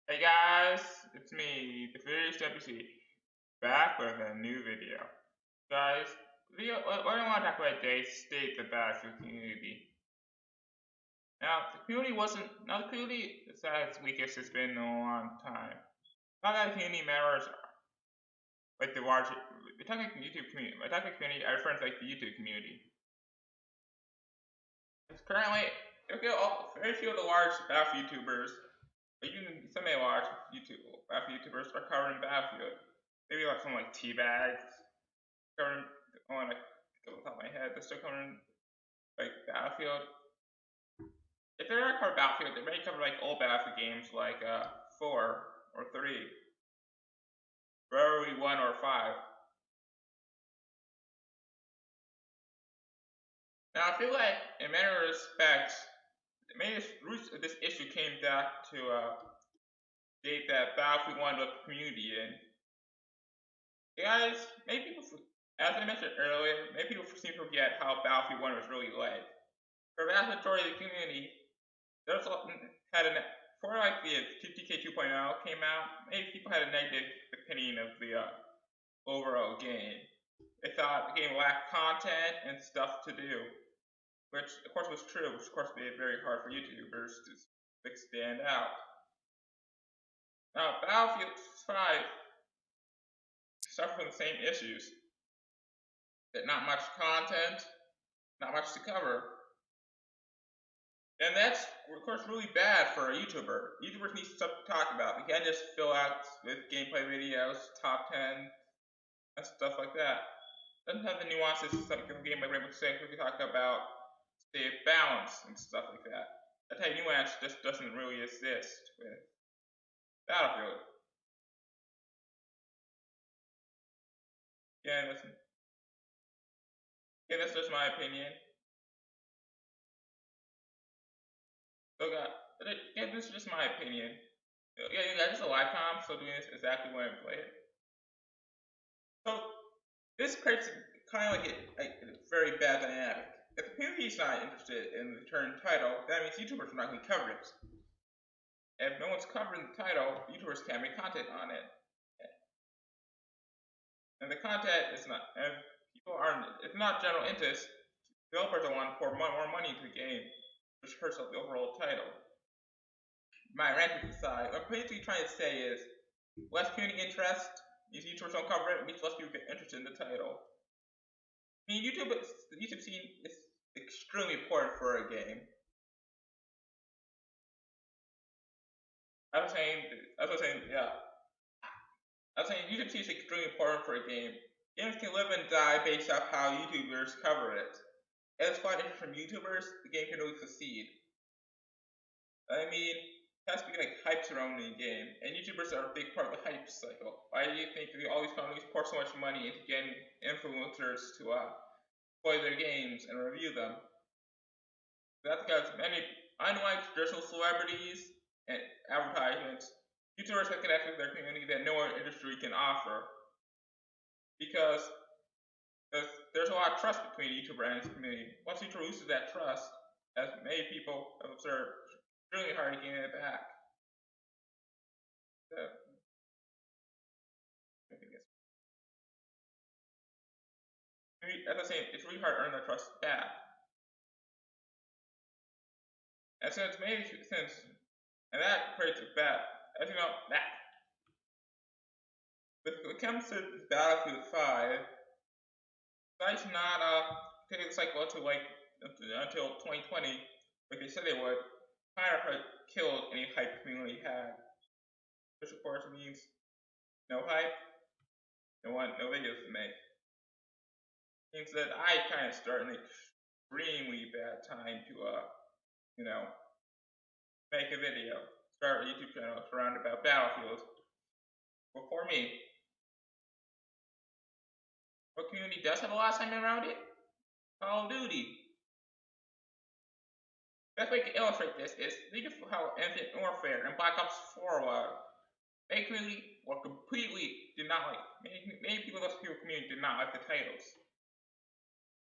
Hey guys, it's me, the Furious WC, back with a new video. Guys, what I want to talk about today is state the Battlefield community. Now, the community is at its weakest it's been in a long time. Not that the community members, like the large, we're talking YouTube community, we're talking community, our friends like the YouTube community. It's currently, very few of the large Battlefield YouTubers, but some of the large Battlefield YouTubers are covering Battlefield. Maybe like someone like Teabags, covering, like, off the top of my head, they're still covering, like, Battlefield. If they're gonna cover Battlefield, they may cover, like, old Battlefield games, like, 4 or 3, rarely 1 or 5. Now, I feel like, in many respects, the roots of this issue came back to, date that Battlefield 1 with the community in. Guys, as I mentioned earlier, maybe people seem to forget how Battlefield 1 was really like. For the vast majority of the community, before like the TK 2.0 came out, maybe people had a negative opinion of the overall game. They thought the game lacked content and stuff to do, which of course was true, which of course made it very hard for YouTubers to stand out. Now, Battlefield 5 suffered from the same issues. That not much content, not much to cover. And that's, of course, really bad for a YouTuber. YouTubers need stuff to talk about. They can't just fill out with gameplay videos, top 10, and stuff like that. Doesn't have the nuances of gameplay Rainbow Six we can talk about, say, balance and stuff like that. That type of nuance just doesn't really exist with Battlefield. Yeah, that's just my opinion. So, yeah, this is just my opinion. Yeah, just a lifetime, so doing this exactly when I play it. So, this creates kind of like a very bad dynamic. If the community is not interested in the return title, that means YouTubers are not going to cover it. If no one's covering the title, YouTubers can't make content on it. And the content is not, and it's not general interest, developers don't want to pour more money into the game, which hurts the overall title. My rant aside, what I'm basically trying to say is, less community interest, if YouTubers don't cover it, means less people get interested in the title. I mean, the YouTube scene is extremely important for a game. I was saying, yeah. I was saying YouTube scene is extremely important for a game. Games can live and die based off how YouTubers cover it. If it's quite interest from YouTubers, the game can really succeed. I mean, it has to be like hype surrounding the game, and YouTubers are a big part of the hype cycle. Why do you think all these companies pour so much money into getting influencers to play their games and review them? That's because unlike traditional celebrities and advertisements, YouTubers have connected with their community that no other industry can offer. Because there's a lot of trust between YouTuber and his community. Once YouTuber loses that trust, as many people have observed, it's really hard to gain it back. As I say, it's really hard to earn that trust back. And and that creates a bad, as you know, when it comes to Battlefield 5, besides not taking the cycle until 2020, like they said they would, kind of killed any hype community had. Which of course means no hype, no videos to make. Means that I kind of start an extremely bad time to make a video, start a YouTube channel surrounded about Battlefield. But for me, what community does have a lot of time around it? Call of Duty. Best way to illustrate this is think of how Infinite Warfare and Black Ops 4 were. Many community were completely did not like. Many people in the community did not like the titles,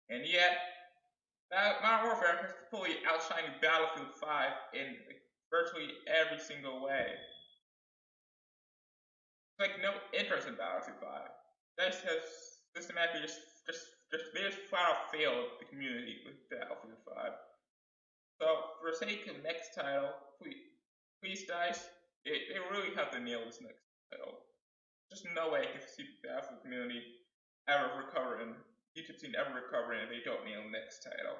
and yet Modern Warfare has completely outshined Battlefield 5 in virtually every single way. like no interest in Battlefield 5. That has systematically they just flat out failed the community with Battlefield 5. So for the sake of the next title, please guys, they really have to nail this next title. There's no way I can see the Battlefield community ever recovering, YouTube scene ever recovering if they don't nail the next title.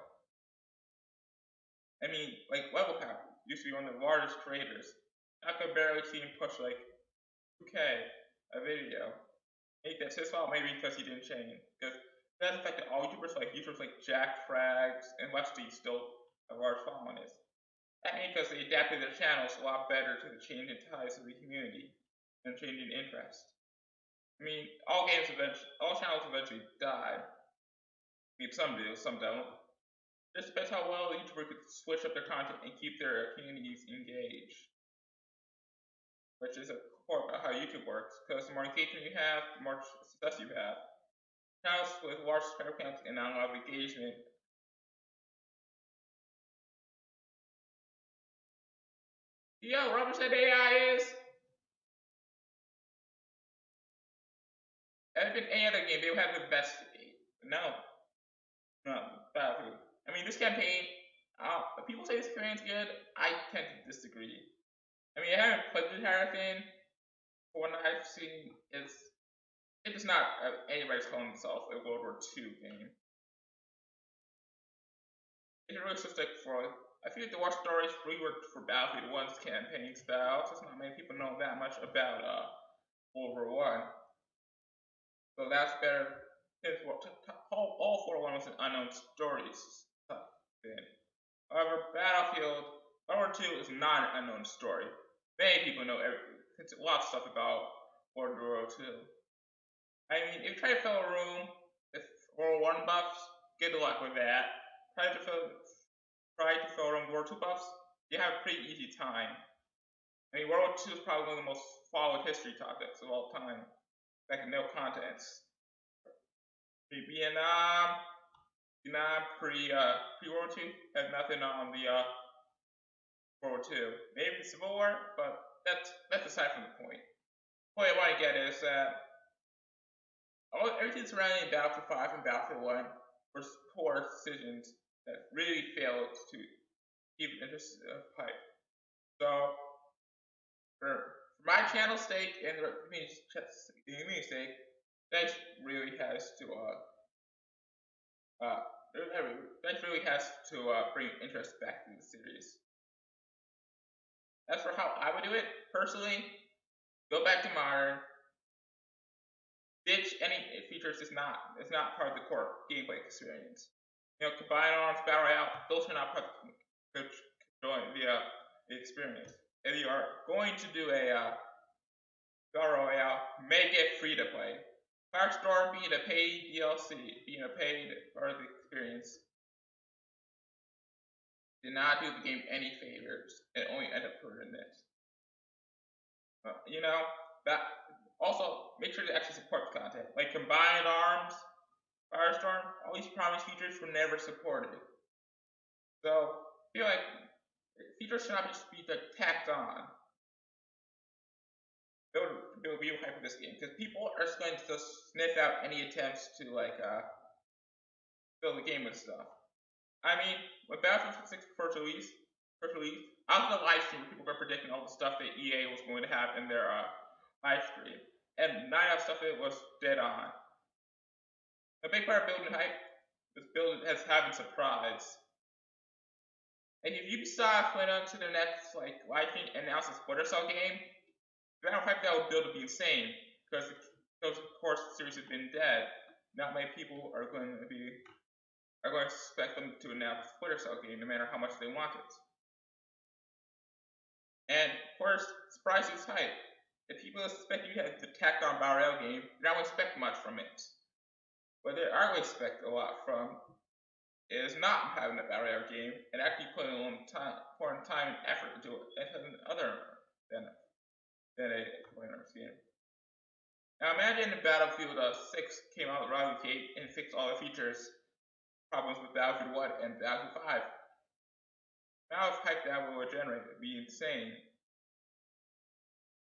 I mean, like Level Cap used to be one of the largest creators. I could barely see him push like 2K a video. Maybe that's his fault, maybe because he didn't change. Because that affected all YouTubers like Jack Frags and Westy still a large following is. That means because they adapted their channels a lot better to the changing tides of the community and changing interest. I mean, all channels eventually die. I mean, some do, some don't. It just depends how well the YouTuber could switch up their content and keep their communities engaged. Which is a core about how YouTube works, because the more engagement you have, the more success you have. Channels with large subscriber counts and not a lot of engagement. Yo, Robert said AI is. If it's any other game, they would have investigate. No, no, Battlefield. I mean, this campaign, people say this campaign's good. I tend to disagree. I mean, I haven't played the entire thing. But what I've seen is, it's not anybody's calling itself a World War II game. It's really just like I feel like the war stories really worked for Battlefield 1's campaign style. Just not many people know that much about World War One. So that's better. All 401 was an unknown stories thing. However, Battlefield World War II is not an unknown story. Many people know lots of stuff about World War II. I mean, if you try to fill a room with World War One buffs, good luck with that. Try to fill a room with World War II buffs, you have a pretty easy time. I mean, World War II is probably one of the most followed history topics of all time. Like no contents. Vietnam pre World War II had nothing on the World War II. Maybe the Civil War, but that's aside from the point. The point I want to get is that everything surrounding Battlefield 5 and Battlefield 1 were poor decisions that really failed to keep interest of hype. So, for my channel's sake and the community's sake, that really has to bring interest back to the series. As for how I would do it, personally, go back to modern. Ditch any features it's not part of the core gameplay experience. You know, combined arms, battle royale, those are not part of the experience. If you are going to do a battle royale, make it free to play. Firestorm being a paid DLC, being a paid part of the experience, did not do the game any favors and only end up hurting it. You know, that also make sure to actually support the content. Like combined arms, Firestorm, all these promised features were never supported. So I feel like features should not just be tacked on. Build real hype for this game because people are just going to just sniff out any attempts to build the game with stuff. I mean, when Battlefield 6 first release, I was in a live stream where people were predicting all the stuff that EA was going to have in their live stream, and 9 out of stuff it was dead on. A big part of building hype is has having surprise. And if Ubisoft went on to their next live stream and announced a Splinter Cell game, the amount of hype that would build would be insane because of course the series has been dead. Not many people are going to expect them to announce a Splinter Cell game no matter how much they want it. And of course, surprise is hype. If people expect you to tack on Battle Royale game, you're not going to expect much from it. What they are going to expect a lot from is not having a Battle Royale game and actually putting a little important time and effort into it other than a Splinter game. Now imagine if Battlefield 6 came out right out of the gate and fixed all the features problems with Battlefield 1 and Battlefield 5. Now the hype that will generate would be insane.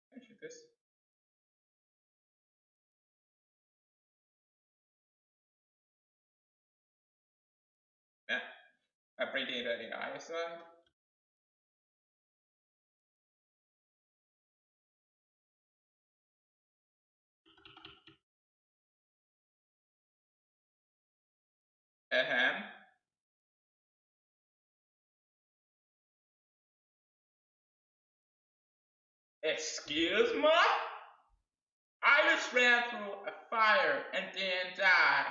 Can I shoot this? Brain data AI aside. Ahem. Excuse me? I just ran through a fire and didn't die.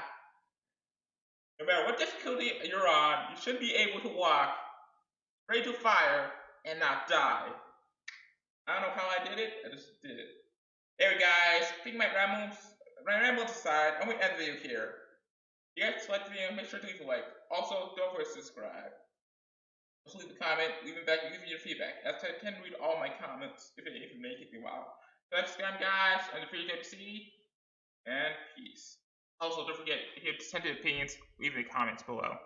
No matter what difficulty you're on, you should be able to walk straight to fire and not die. I don't know how I did it, I just did it. Anyway guys, taking my rambles aside, I'm gonna end the video here. If you guys like the video, make sure to leave a like. Also, don't forget to subscribe. Also leave a comment, leave your feedback, as I tend to read all my comments if it make it me while. So next time guys, on the Free C, and peace. Also, don't forget, if you have dissenting opinions, leave in the comments below.